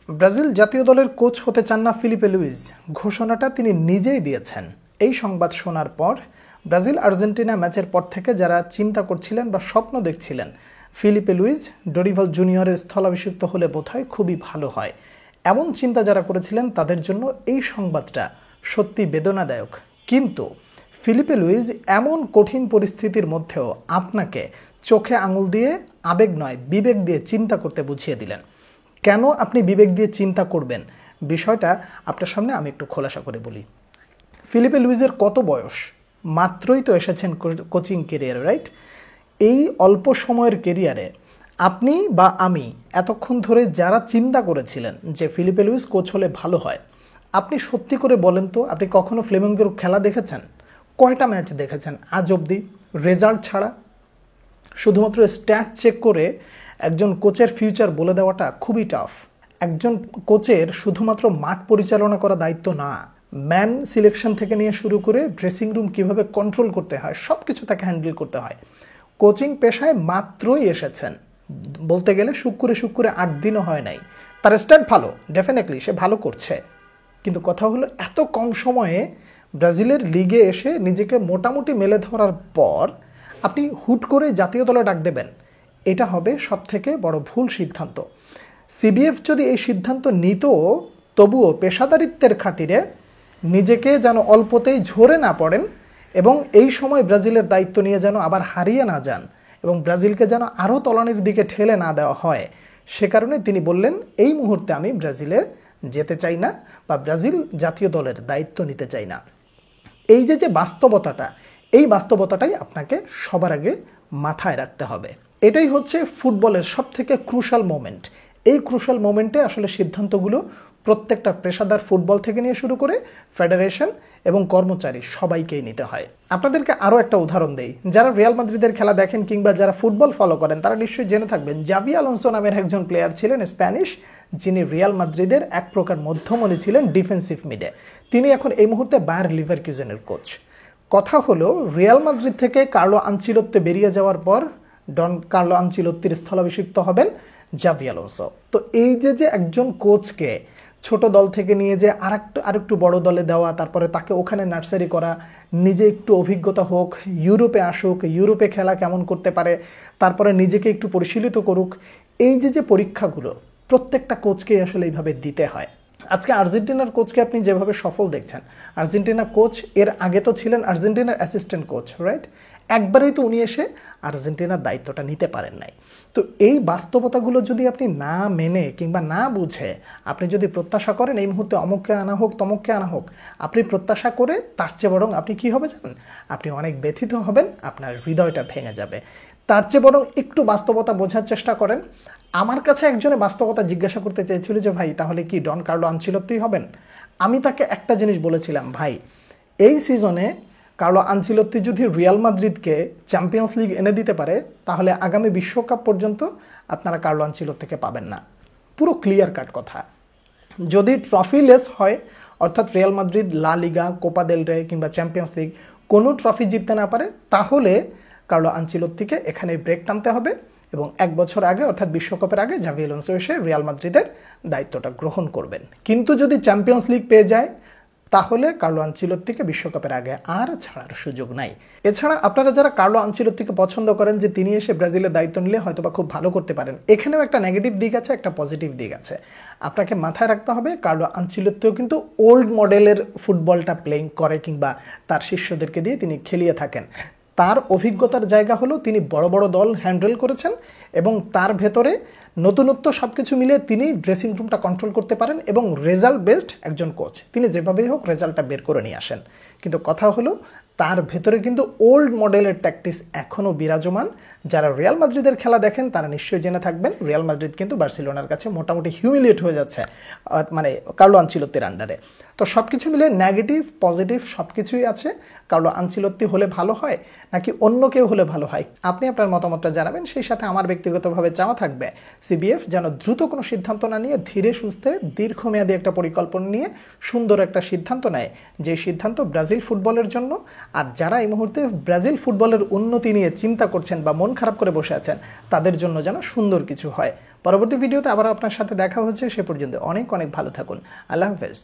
Brazil জাতীয় দলের coach হতে চান না ফিলিপে লুইস, ঘোষণাটা তিনি নিজেই দিয়েছেন। এই সংবাদ শোনার পর ব্রাজিল আর্জেন্টিনা ম্যাচের পর থেকে যারা চিন্তা করছিলেন বা স্বপ্ন দেখছিলেন ফিলিপে লুইস ডরিভাল জুনিয়রের স্থলাভিষিক্ত হলে বোধহয় খুবই ভালো হয়, এমন চিন্তা যারা করেছিলেন তাদের জন্য এই সংবাদটা সত্যি বেদনাদায়ক। কিন্তু ফিলিপে লুইস এমন কঠিন পরিস্থিতির মধ্যেও আপনাকে চোখে আঙুল দিয়ে আবেগ নয় বিবেক দিয়ে চিন্তা করতে বুঝিয়ে দিলেন। কেন আপনি বিবেক দিয়ে চিন্তা করবেন বিষয়টা আপনার সামনে আমি একটু খোলাসা করে বলি। ফিলিপে লুইসের কত বয়স? মাত্রই তো এসেছেন কোচিং কেরিয়ারে, রাইট? এই অল্প সময়ের কেরিয়ারে আপনি বা আমি এতক্ষণ ধরে যারা চিন্তা করেছিলেন যে ফিলিপে লুইস কোচ হলে ভালো হয়, আপনি সত্যি করে বলেন তো আপনি কখনো ফ্লেমেঙ্গোর খেলা দেখেছেন? কয়টা ম্যাচ দেখেছেন আজ অবধি রেজাল্ট ছাড়া? শুধুমাত্র স্ট্যাট চেক করে একজন কোচের ফিউচার বলে দেওয়াটা খুবই টাফ। একজন কোচের শুধুমাত্র মাঠ পরিচালনা করা দায়িত্ব না, ম্যান সিলেকশন থেকে নিয়ে শুরু করে ড্রেসিং রুম কীভাবে কন্ট্রোল করতে হয় সব কিছু তাকে হ্যান্ডেল করতে হয়। কোচিং পেশায় মাত্রই এসেছেন, বলতে গেলে শুক্রে 8 দিনও হয় নাই। তার স্ট্যাট ভালো, ডেফিনেটলি সে ভালো করছে, কিন্তু কথা হলো এত কম সময়ে ব্রাজিলের লিগে এসে নিজেকে মোটামুটি মেলে ধরার পর আপনি হুট করে জাতীয় দলে ডাক দেবেন, এটা হবে সবথেকে বড় ভুল সিদ্ধান্ত। সিবিএফ যদি এই সিদ্ধান্ত নিত তবুও পেশাদারিত্বের খাতিরে নিজেকে যেন অল্পতেই ঝরে না পড়েন এবং এই সময় ব্রাজিলের দায়িত্ব নিয়ে যেন আবার হারিয়ে না যান এবং ব্রাজিলকে যেন আরও তলানির দিকে ঠেলে না দেওয়া হয়, সে কারণে তিনি বললেন এই মুহূর্তে আমি ব্রাজিলে যেতে চাই না বা ব্রাজিল জাতীয় দলের দায়িত্ব নিতে চাই না। এই যে বাস্তবতাটা, এই বাস্তবতাটাই আপনাকে সবার আগে মাথায় রাখতে হবে। এটাই হচ্ছে ফুটবলের সবথেকে ক্রুশাল মোমেন্ট। এই ক্রুশাল মোমেন্টে আসলে সিদ্ধান্তগুলো প্রত্যেকটা পেশাদার ফুটবল থেকে নিয়ে শুরু করে ফেডারেশন এবং কর্মচারী সবাইকেই নিতে হয়। আপনাদেরকে আরও একটা উদাহরণ দেই, যারা রিয়াল মাদ্রিদের খেলা দেখেন কিংবা যারা ফুটবল ফলো করেন তারা নিশ্চয়ই জেনে থাকবেন জাভি আলোনসো নামের একজন প্লেয়ার ছিলেন স্প্যানিশ, যিনি রিয়াল মাদ্রিদের এক প্রকার মধ্যমণি ছিলেন ডিফেন্সিভ মিডে। তিনি এখন এই মুহূর্তে বায়ার লিভারকুজেনের কোচ। কথা হলো রিয়াল মাদ্রিদ থেকে কার্লো আনচিলত্তি বেরিয়ে যাওয়ার পর ডন কার্লো আনচিলত্তির স্থলাভিষিক্ত হবেন জাভি আলোনসো। তো এই যে একজন কোচকে ছোট দল থেকে নিয়ে যে আরেকটু বড় দলে দেওয়া, তারপরে তাকে ওখানে নার্সারি করা, নিজে একটু অভিজ্ঞতা হোক, ইউরোপে আসুক, ইউরোপে খেলা কেমন করতে পারে, তারপরে নিজেকে একটু পরিশীলিত করুক, এই যে পরীক্ষাগুলো প্রত্যেকটা কোচকেই আসলে এইভাবে দিতে হয়। আজকে আর্জেন্টিনার কোচকে আপনি যেভাবে সফল দেখছেন, আর্জেন্টিনা কোচ এর আগে তো ছিলেন আর্জেন্টিনার অ্যাসিস্ট্যান্ট কোচ, রাইট? একবারেই তো উনি এসে আর্জেন্টিনার দায়িত্বটা নিতে পারেন নাই। তো এই বাস্তবতাগুলো যদি আপনি না মেনে কিংবা না বুঝে আপনি যদি প্রত্যাশা করেন এই মুহূর্তে অমুককে আনা হোক তমুককে আনা হোক, আপনি প্রত্যাশা করে তার চেয়ে বরং আপনি কি হবে জানেন? আপনি অনেক ব্যথিত হবেন, আপনার হৃদয়টা ভেঙে যাবে। তার চেয়ে বরং একটু বাস্তবতা বোঝার চেষ্টা করেন। আমার কাছে একজনে বাস্তবতা জিজ্ঞাসা করতে চেয়েছিল যে ভাই তাহলে কি ডন কার্লো আনচিলত্তিই হবেন? আমি তাকে একটা জিনিস বলেছিলাম, ভাই এই সিজনে কার্লো আনচিলত্তি যদি রিয়াল মাদ্রিদকে চ্যাম্পিয়ন্স লিগ এনে দিতে পারে তাহলে আগামী বিশ্বকাপ পর্যন্ত আপনারা কার্লো আনচিলত্তিকে পাবেন না। পুরো ক্লিয়ার কাট কথা। যদি ট্রফি লেস হয়, অর্থাৎ রিয়াল মাদ্রিদ লা লিগা, কোপা দেল রে কিংবা চ্যাম্পিয়ন্স লিগ কোনো ট্রফি জিততে না পারে, তাহলে কার্লো আনচিলত্তিকে এখানে ব্রেক টানতে হবে এবং 1 বছর আগে অর্থাৎ বিশ্বকাপের আগে জাভি আলোনসো এসে রিয়াল মাদ্রিদের দায়িত্বটা গ্রহণ করবেন। কিন্তু যদি চ্যাম্পিয়ন্স লিগ পেয়ে যায় তাহলে কার্লো আনচিলত্তিকে বিশ্বকাপের আগে আর ছাড়ার সুযোগ নাই। এছাড়া আপনারা যারা কার্লো আনচিলত্তিকে পছন্দ করেন যে তিনি এসে ব্রাজিলের দায়িত্ব নিলে হয়তোবা খুব ভালো করতে পারেন, এখানেও একটা নেগেটিভ দিক আছে, একটা পজিটিভ দিক আছে। আপনাকে মাথায় রাখতে হবে কার্লো আনচিলত্তিও কিন্তু ওল্ড মডেলের ফুটবলটা প্লেইং করে কিংবা তার শিষ্যদেরকে দিয়ে তিনি খেলিয়ে থাকেন। তার অভিজ্ঞতার জায়গা হলো তিনি বড় বড় দল হ্যান্ডেল করেছেন এবং তার ভেতরে নতুনত্ব সব কিছু মিলে তিনি ড্রেসিং রুমটা কন্ট্রোল করতে পারেন এবং রেজাল্ট বেসড একজন কোচ, তিনি যেভাবেই হোক রেজাল্টটা বের করে নিয়ে আসেন। কিন্তু কথা হলো তার ভেতরে কিন্তু ওল্ড মডেলের ট্যাকটিক্স এখনও বিরাজমান। যারা রিয়াল মাদ্রিদের খেলা দেখেন তারা নিশ্চয়ই জেনে থাকবেন রিয়াল মাদ্রিদ কিন্তু বার্সেলোনার কাছে মোটামুটি হিউমিলিয়েট হয়ে যাচ্ছে মানে কার্লো আনচিলত্তির আন্ডারে। তো সব কিছু মিলে নেগেটিভ পজিটিভ সব কিছুই আছে। কার্লো আনচিলত্তি হলে ভালো হয় নাকি অন্য কেউ হলে ভালো হয়, আপনি আপনার মতামতটা জানাবেন। সেই সাথে আমার ব্যক্তিগতভাবে চাওয়া থাকবে সিবিএফ যেন দ্রুত কোনো সিদ্ধান্ত না নিয়ে ধীরে সুস্থে দীর্ঘমেয়াদী একটা পরিকল্পনা নিয়ে সুন্দর একটা সিদ্ধান্ত নেয়, যে সিদ্ধান্ত ব্রাজিল ফুটবলের জন্য, আর যারা এই মুহূর্তে ব্রাজিল ফুটবলের উন্নতি নিয়ে চিন্তা করছেন বা মন খারাপ করে বসে আছেন তাদের জন্য যেন সুন্দর কিছু হয়। পরবর্তী ভিডিওতে আবার আপনার সাথে দেখা হচ্ছে, সে পর্যন্ত অনেক অনেক ভালো থাকুন। আল্লাহ হাফেজ।